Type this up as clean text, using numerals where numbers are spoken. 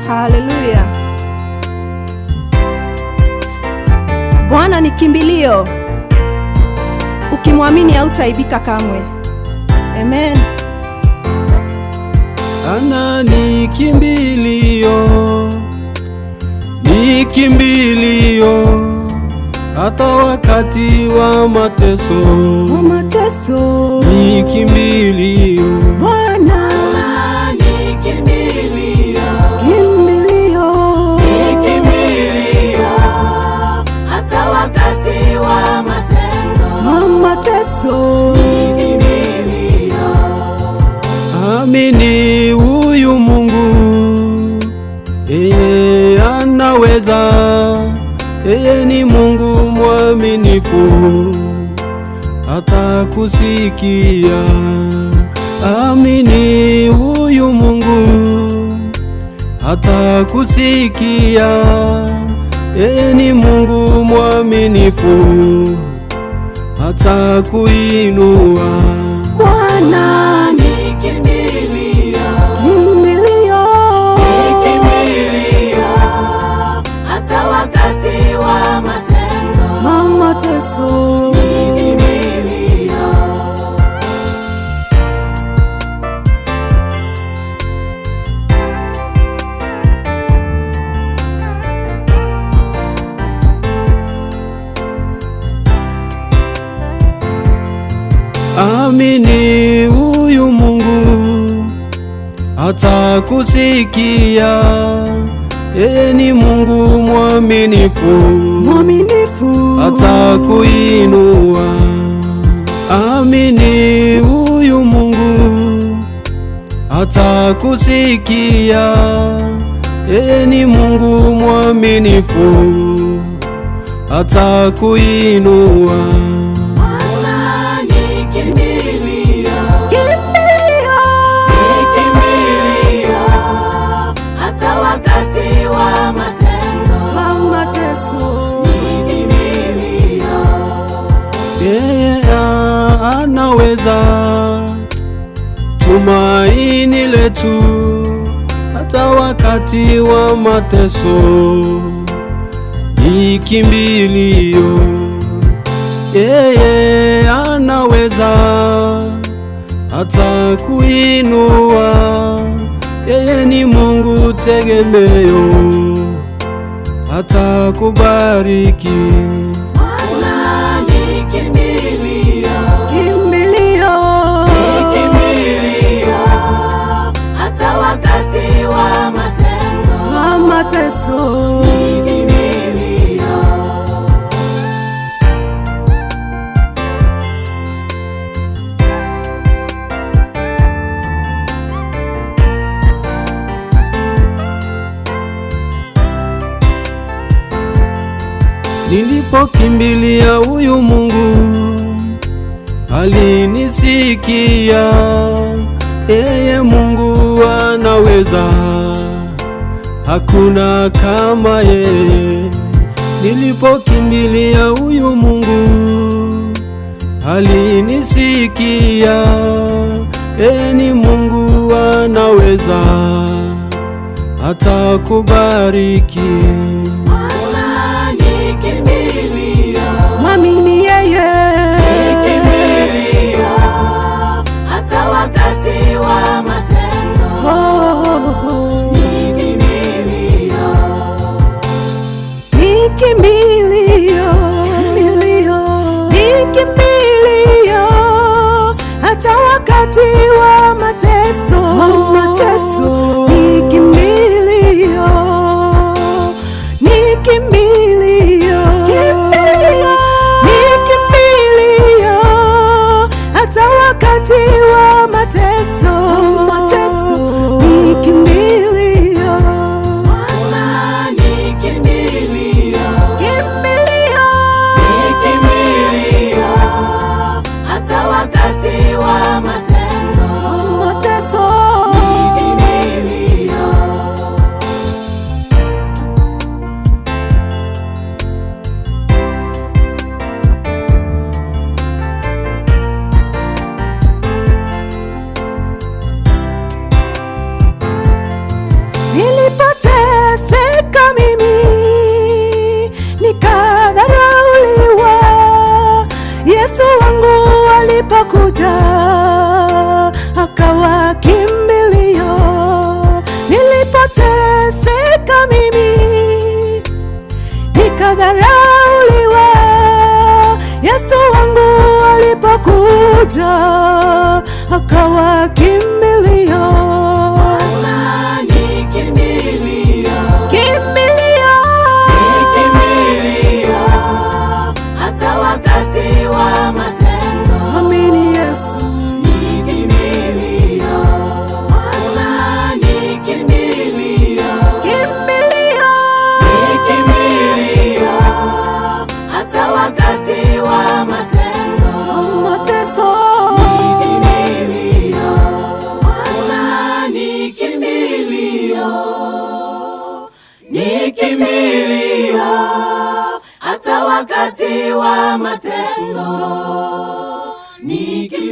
Haleluya. Bwana ni kimbilio, ukimwamini hautaibika kamwe. Amen. Ana ni kimbilio, ni kimbilio hata wakati wa mateso, ni kimbilio. Bwana ni kimbilio, ni kimbilio hata wakati wa mateso, ni kimbilio. Amini huyu Mungu, yeye anaweza, yeye ni Mungu mwaminifu, hata kusikia. Amini huyu Mungu, hata kusikia, yeye ni Mungu mwaminifu, hata kuinua. Bwana ni kimbilio, ni kimbilio hata wakati wa mateso, ni kimbilio. Amini huyu Mungu, hata kusikia, yeye ni Mungu mwaminifu, hata kuinua. Amini huyu Mungu, hata kusikia, yeye ni Mungu mwaminifu, hata kuinua. Yeye anaweza, tumaini letu hata wakati wa mateso, ni kimbilio. Yeye anaweza hata kuinua, yeye ni Mungu tegemeo, hata kubariki. Nilipokimbilia huyu Mungu, alinisikia. Yeye Mungu anaweza, hakuna kama yeye. Nilipokimbilia huyu Mungu, alinisikia. Yeye ni Mungu anaweza, hata kubariki. Mwamini yeye, hata wakati wa mateso, ni kimbilio, ni kimbilio, ni kimbilio hata wakati wa mateso, ni kimbilio, ni kimbilio, hata wakati wa mateso, ni kimbilio. ni kimbilio, hata wakati wa mateso, akaja akawa kimbilio. Bwana ni kimbilio, Kimbilio, kimbilio, hata wakati wa mateso. amini Yesu. Ni kimbilio, Bwana ni kimbilio, Kimbilio, ni kimbilio, hata wakati wa mateso. mateso. Ni kimbilio, Bwana ni kimbilio, ni kimbilio, hata wakati wa mateso. Ni kimbilio.